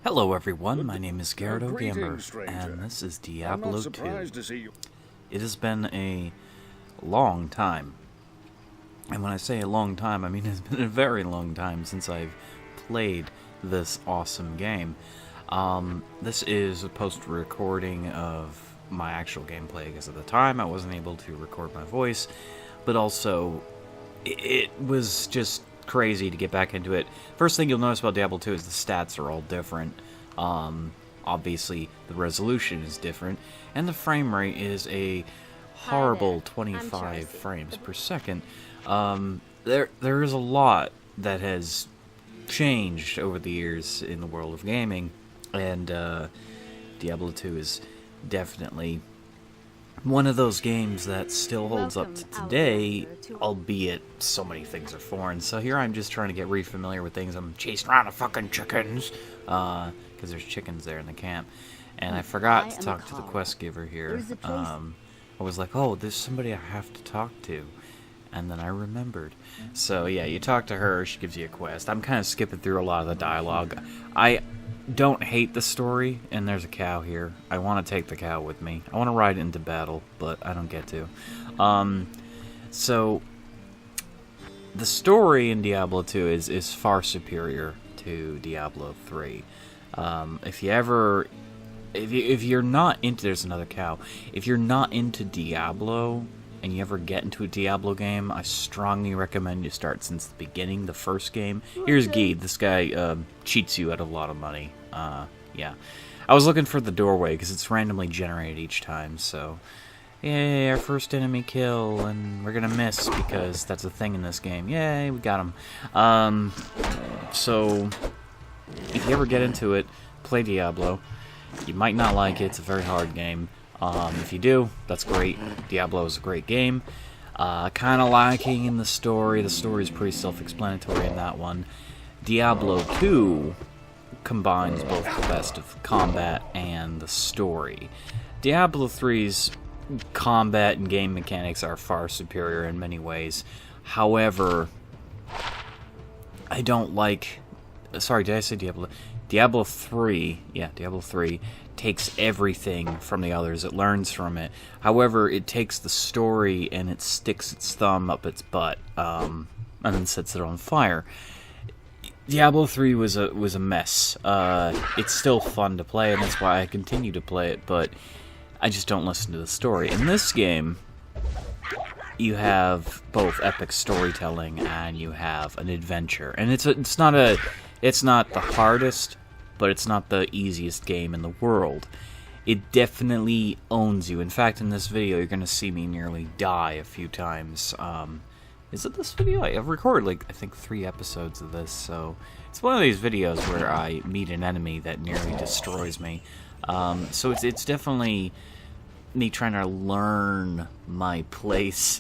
Hello everyone, my name is Gyarados Gamer, and this is Diablo 2. It has been a long time, and when I say a long time, I mean it's been a very long time since I've played this awesome game. This is a post-recording of my actual gameplay, because at the time I wasn't able to record my voice, but also it was just crazy to get back into it. First thing you'll notice about Diablo 2 is the stats are all different. Obviously, the resolution is different, and the frame rate is a horrible 25 frames per second. There is a lot that has changed over the years in the world of gaming, and Diablo 2 is definitely one of those games that still holds up to today, albeit so many things are foreign. So here I'm just trying to get re-familiar with things. I'm chasing around the fucking chickens, because there's chickens there in the camp. And I forgot to talk to the quest giver here. I was like, oh, there's somebody I have to talk to. And then I remembered. So yeah, you talk to her, she gives you a quest. I'm kind of skipping through a lot of the dialogue. I don't hate the story, and there's a cow here. I want to take the cow with me. I want to ride it into battle, but I don't get to. So the story in Diablo 2 is far superior to Diablo 3. If you're not into, there's another cow. If you're not into Diablo and you ever get into a Diablo game, I strongly recommend you start since the beginning, the first game. Here's Geed. This guy cheats you out of a lot of money. Yeah. I was looking for the doorway because it's randomly generated each time, so yay, our first enemy kill, and we're gonna miss because that's a thing in this game. Yay, we got him. So if you ever get into it, play Diablo. You might not like it. It's a very hard game. If you do, that's great. Diablo is a great game. Kind of lacking in the story. The story is pretty self-explanatory in that one. Diablo 2 combines both the best of combat and the story. Diablo 3's combat and game mechanics are far superior in many ways. However, I don't like... Sorry, did I say Diablo? Diablo 3, yeah, Diablo 3 takes everything from the others. It learns from it. However, it takes the story and it sticks its thumb up its butt, and then sets it on fire. Diablo 3 was a mess. It's still fun to play, and that's why I continue to play it, but I just don't listen to the story. In this game, you have both epic storytelling and you have an adventure. And it's not the hardest, but it's not the easiest game in the world. It definitely owns you. In fact, in this video, you're going to see me nearly die a few times. Is it this video? I've recorded, I think 3 episodes of this, so it's one of these videos where I meet an enemy that nearly destroys me. So it's definitely me trying to learn my place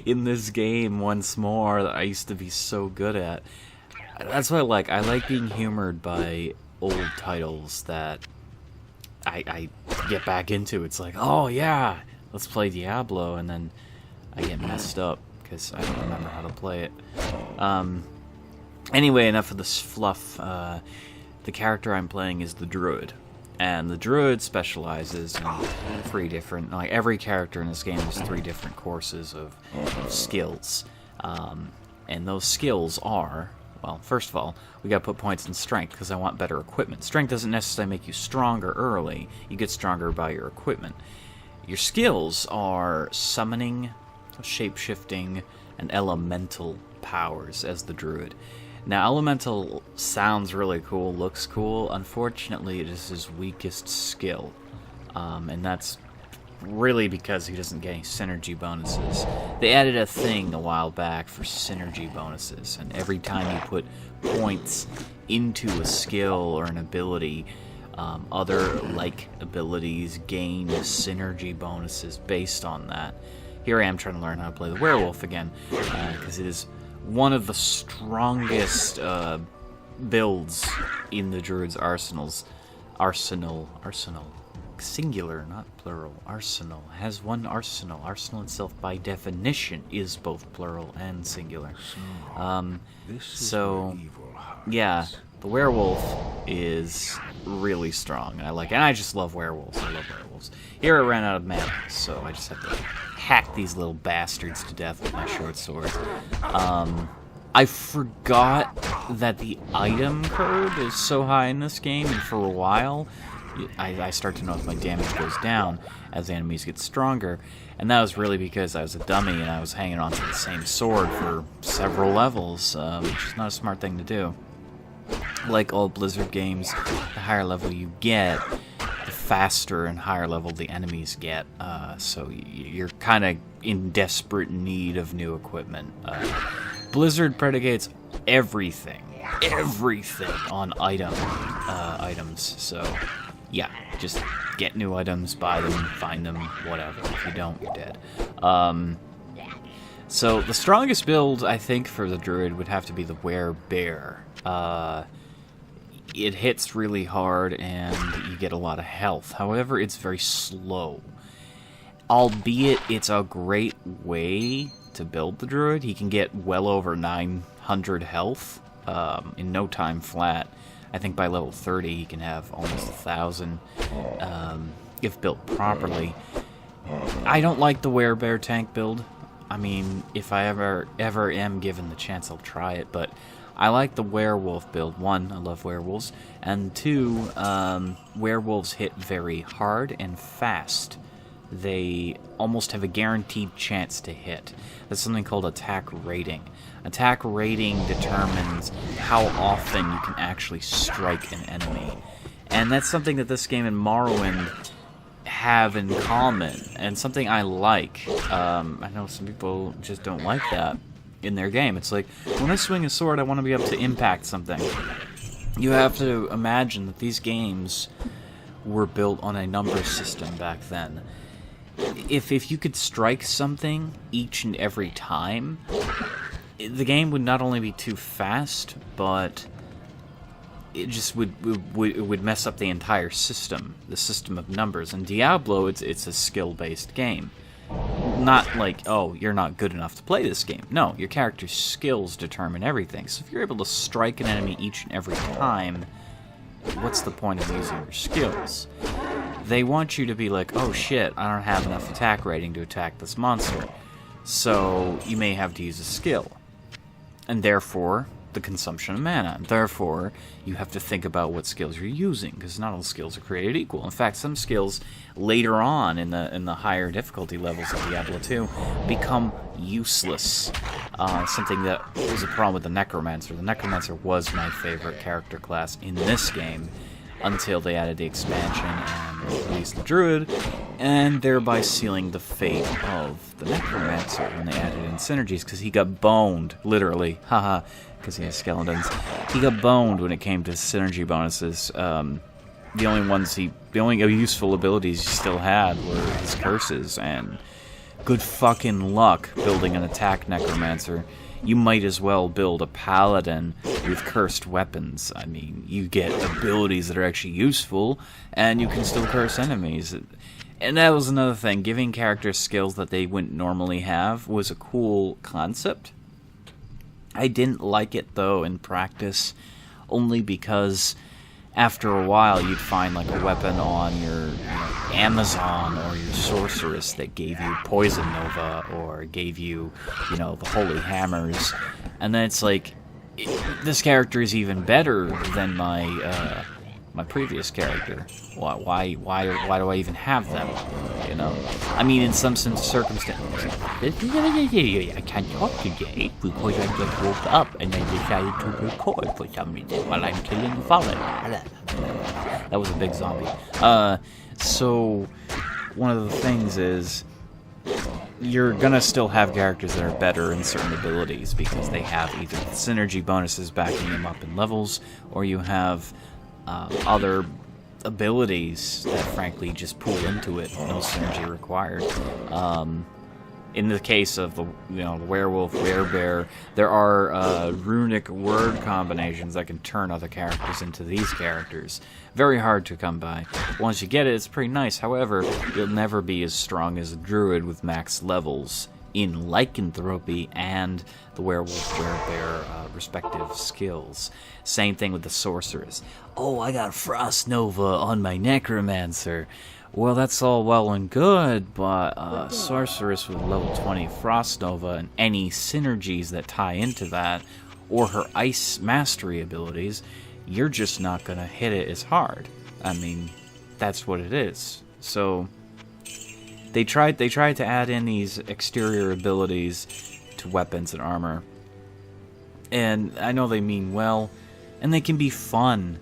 in this game once more that I used to be so good at. That's what I like. I like being humored by old titles that I get back into. It's like, oh yeah, let's play Diablo, and then I get messed up because I don't remember how to play it. Anyway, enough of this fluff. The character I'm playing is the Druid. And the Druid specializes in 3 different... every character in this game has 3 different courses of skills. And those skills are... Well, first of all, we gotta put points in strength, because I want better equipment. Strength doesn't necessarily make you stronger early. You get stronger by your equipment. Your skills are summoning, shape-shifting, and elemental powers as the Druid. Now, elemental sounds really cool, looks cool. Unfortunately, it is his weakest skill. And that's really because he doesn't get any synergy bonuses. They added a thing a while back for synergy bonuses, and every time you put points into a skill or an ability, other like abilities gain synergy bonuses based on that. Here I am trying to learn how to play the werewolf again, because it is one of the strongest builds in the Druid's arsenal. Singular, not plural. Arsenal has one arsenal. Arsenal itself, by definition, is both plural and singular. So yeah, the werewolf is really strong. And I just love werewolves. I love werewolves. Here I ran out of mana, so I just have to hack these little bastards to death with my short sword. I forgot that the item curve is so high in this game, and for a while, I start to notice my damage goes down as the enemies get stronger, and that was really because I was a dummy and I was hanging on to the same sword for several levels, which is not a smart thing to do. Like all Blizzard games, the higher level you get, the faster and higher level the enemies get, so you're kind of in desperate need of new equipment. Blizzard predicates everything on items, so yeah, just get new items, buy them, find them, whatever. If you don't, you're dead. So the strongest build, I think, for the Druid would have to be the Werebear. It hits really hard and you get a lot of health. However, it's very slow. Albeit, it's a great way to build the Druid. He can get well over 900 health in no time flat. I think by level 30 he can have almost 1,000 if built properly. I don't like the Werebear tank build. I mean, if I ever am given the chance, I'll try it, but I like the werewolf build. One, I love werewolves, and two, werewolves hit very hard and fast. They almost have a guaranteed chance to hit. That's something called attack rating. Attack rating determines how often you can actually strike an enemy. And that's something that this game and Morrowind have in common, and something I like. I know some people just don't like that in their game. It's like, when I swing a sword, I want to be able to impact something. You have to imagine that these games were built on a number system back then. If you could strike something each and every time, the game would not only be too fast, but it just would mess up the entire system, the system of numbers. In Diablo, it's a skill-based game. Not like, oh, you're not good enough to play this game. No, your character's skills determine everything. So if you're able to strike an enemy each and every time, what's the point of using your skills? They want you to be like, oh shit, I don't have enough attack rating to attack this monster. So you may have to use a skill. And therefore, the consumption of mana. And therefore, you have to think about what skills you're using, because not all skills are created equal. In fact, some skills later on in the higher difficulty levels of Diablo 2 become useless. Something that was a problem with the Necromancer. The Necromancer was my favorite character class in this game, until they added the expansion and released the Druid, and thereby sealing the fate of the Necromancer when they added in synergies, because he got boned, literally, haha, because he has skeletons. He got boned when it came to synergy bonuses. The only useful abilities he still had were his curses, and good fucking luck building an attack Necromancer. You might as well build a paladin with cursed weapons. I mean, you get abilities that are actually useful, and you can still curse enemies. And that was another thing. Giving characters skills that they wouldn't normally have was a cool concept. I didn't like it, though, in practice, only because after a while you'd find like a weapon on your Amazon or your sorceress that gave you Poison Nova or gave you, the Holy Hammers, and then it's like, this character is even better than my my previous character. Why do I even have them? I mean, in some circumstances, I can't talk today because I just woke up and I decided to record for some reason while I'm killing the fallen. That was a big zombie. So one of the things is, you're gonna still have characters that are better in certain abilities because they have either synergy bonuses backing them up in levels, or you have other abilities that frankly just pull into it, no synergy required. In the case of the werewolf, werebear, there are runic word combinations that can turn other characters into these characters. Very hard to come by. Once you get it, it's pretty nice. However, you'll never be as strong as a druid with max levels in lycanthropy and the werewolf werebear respective skills. Same thing with the sorceress. Oh, I got Frost Nova on my necromancer. Well, that's all well and good, but sorceress with level 20 Frost Nova and any synergies that tie into that, or her ice mastery abilities, you're just not gonna hit it as hard. I mean, that's what it is. So they tried to add in these exterior abilities to weapons and armor, and I know they mean well, and they can be fun,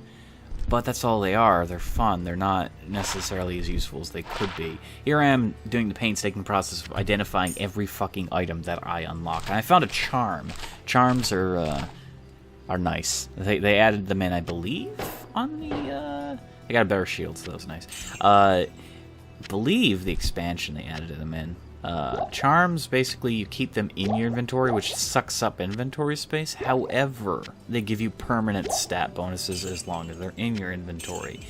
but that's all they are. They're fun. They're not necessarily as useful as they could be. Here I am doing the painstaking process of identifying every fucking item that I unlock, and I found a charm. Charms are nice. They added them in, I believe, on the they got a better shield, so that was nice. Believe the expansion they added them in. Charms, basically you keep them in your inventory, which sucks up inventory space. However, they give you permanent stat bonuses as long as they're in your inventory.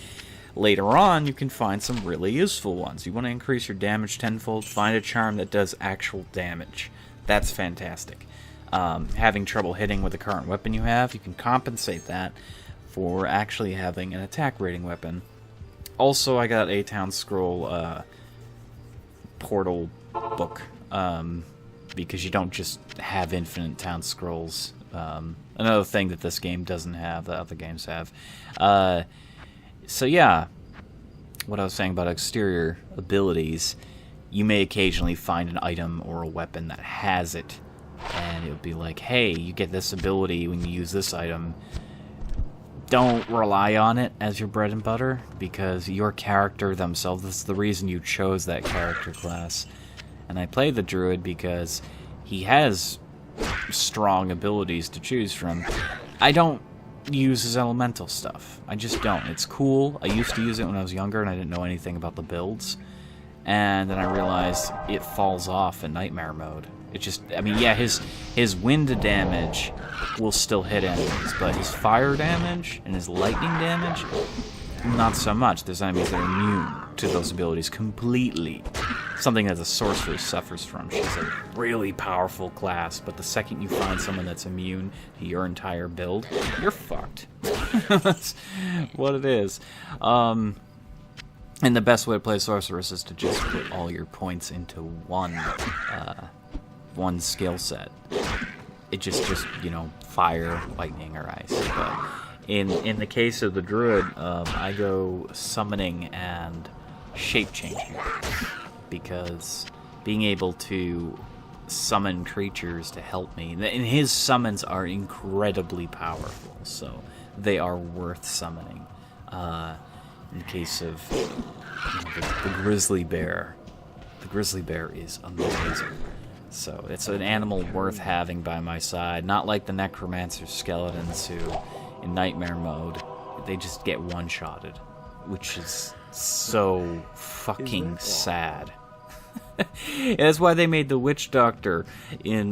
Later on, you can find some really useful ones. You want to increase your damage tenfold, find a charm that does actual damage. That's fantastic. Having trouble hitting with the current weapon you have, you can compensate that for actually having an attack rating weapon. Also, I got a Town Scroll portal book, because you don't just have infinite Town Scrolls. Another thing that this game doesn't have that other games have. So yeah, what I was saying about exterior abilities, you may occasionally find an item or a weapon that has it, and it would be like, hey, you get this ability when you use this item. Don't rely on it as your bread and butter, because your character themselves, this is the reason you chose that character class. And I play the Druid because he has strong abilities to choose from. I don't use his elemental stuff. I just don't. It's cool. I used to use it when I was younger and I didn't know anything about the builds. And then I realized it falls off in Nightmare mode. It just, I mean, yeah, his wind damage will still hit enemies, but his fire damage and his lightning damage, not so much. There's enemies that are immune to those abilities completely. Something that the sorceress suffers from. She's a really powerful class, but the second you find someone that's immune to your entire build, you're fucked. That's what it is. And the best way to play sorceress is to just put all your points into one skill set. It just you know, fire, lightning, or ice. But in the case of the Druid, I go summoning and shape changing, because being able to summon creatures to help me, and his summons are incredibly powerful, so they are worth summoning. In the case of the grizzly bear, is amazing. So it's an animal worth having by my side. Not like the necromancer skeletons who, in nightmare mode, they just get one-shotted, which is so fucking sad. That's why they made the witch doctor in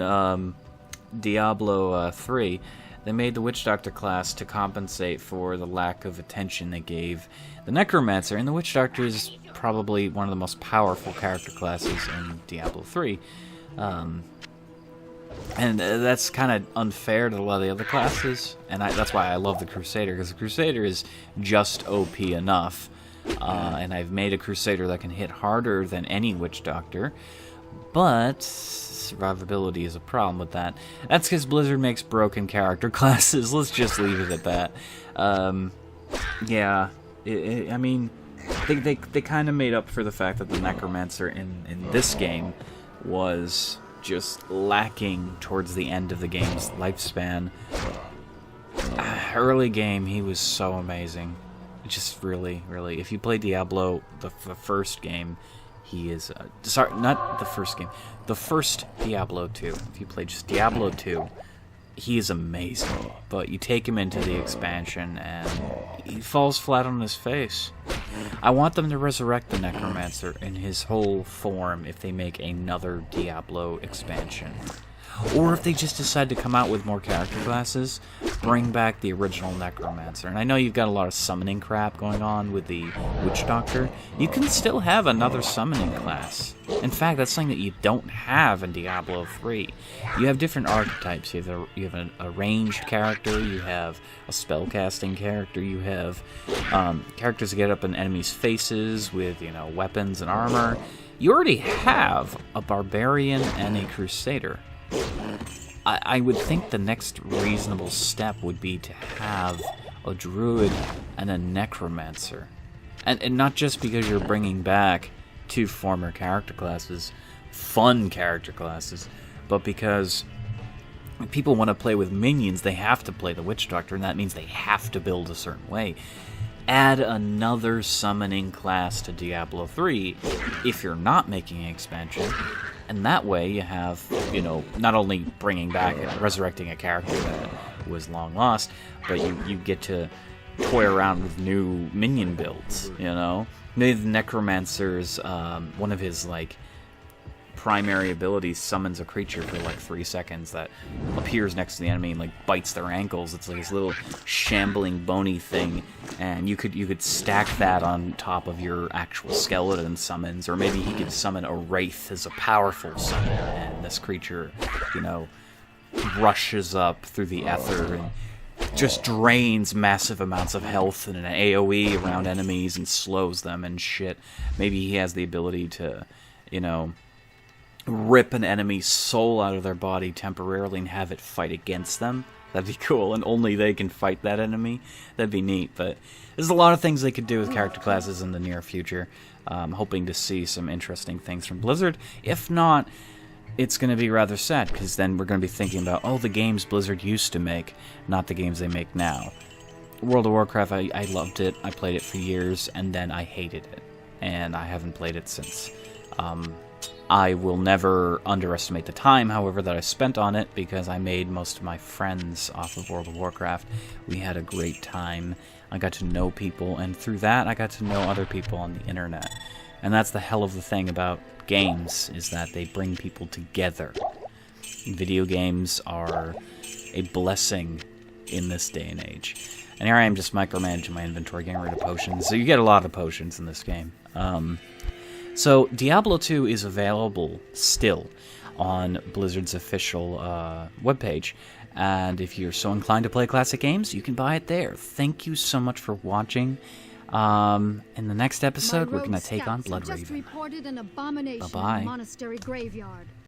Diablo 3. They made the witch doctor class to compensate for the lack of attention they gave the necromancer, and the witch doctor is probably one of the most powerful character classes in Diablo 3. And that's kind of unfair to a lot of the other classes, and that's why I love the Crusader, because the Crusader is just OP enough, and I've made a Crusader that can hit harder than any Witch Doctor, but survivability is a problem with that. That's because Blizzard makes broken character classes. Let's just leave it at that. Yeah, I mean, they kind of made up for the fact that the Necromancer in this game was just lacking towards the end of the game's lifespan. Early game, he was so amazing. Just really, really. If you play Diablo, the first game, he is... sorry, not the first game. The first Diablo 2. If you play just Diablo 2, he is amazing. But you take him into the expansion, and he falls flat on his face. I want them to resurrect the Necromancer in his whole form if they make another Diablo expansion. Or if they just decide to come out with more character classes, bring back the original Necromancer. And I know you've got a lot of summoning crap going on with the Witch Doctor. You can still have another summoning class. In fact, that's something that you don't have in Diablo 3. You have different archetypes. You have a ranged character, you have a spellcasting character, you have characters that get up in enemies' faces with, weapons and armor. You already have a barbarian and a crusader. I would think the next reasonable step would be to have a druid and a necromancer. And not just because you're bringing back two former character classes, fun character classes, but because people want to play with minions, they have to play the Witch Doctor, and that means they have to build a certain way. Add another summoning class to Diablo 3 if you're not making an expansion, and that way you have, not only bringing back and resurrecting a character that was long lost, but you get to toy around with new minion builds, Maybe the Necromancer's, one of his, primary abilities summons a creature for 3 seconds that appears next to the enemy and bites their ankles. It's this little shambling bony thing, and you could stack that on top of your actual skeleton summons, or maybe he could summon a wraith as a powerful summon, and this creature, rushes up through the ether and just drains massive amounts of health and an AoE around enemies and slows them and shit. Maybe he has the ability to, rip an enemy's soul out of their body temporarily and have it fight against them. That'd be cool, and only they can fight that enemy. That'd be neat, but there's a lot of things they could do with character classes in the near future. Hoping to see some interesting things from Blizzard. If not, it's going to be rather sad, because then we're going to be thinking about, the games Blizzard used to make, not the games they make now. World of Warcraft, I loved it, I played it for years, and then I hated it, and I haven't played it since. I will never underestimate the time, however, that I spent on it, because I made most of my friends off of World of Warcraft. We had a great time. I got to know people, and through that, I got to know other people on the internet. And that's the hell of the thing about games, is that they bring people together. Video games are a blessing in this day and age. And here I am just micromanaging my inventory, getting rid of potions. So you get a lot of potions in this game. So Diablo 2 is available still on Blizzard's official webpage. And if you're so inclined to play classic games, you can buy it there. Thank you so much for watching. In the next episode, we're going to take on Bloodraven. Just reported an abomination Bye-bye. in the monastery graveyard.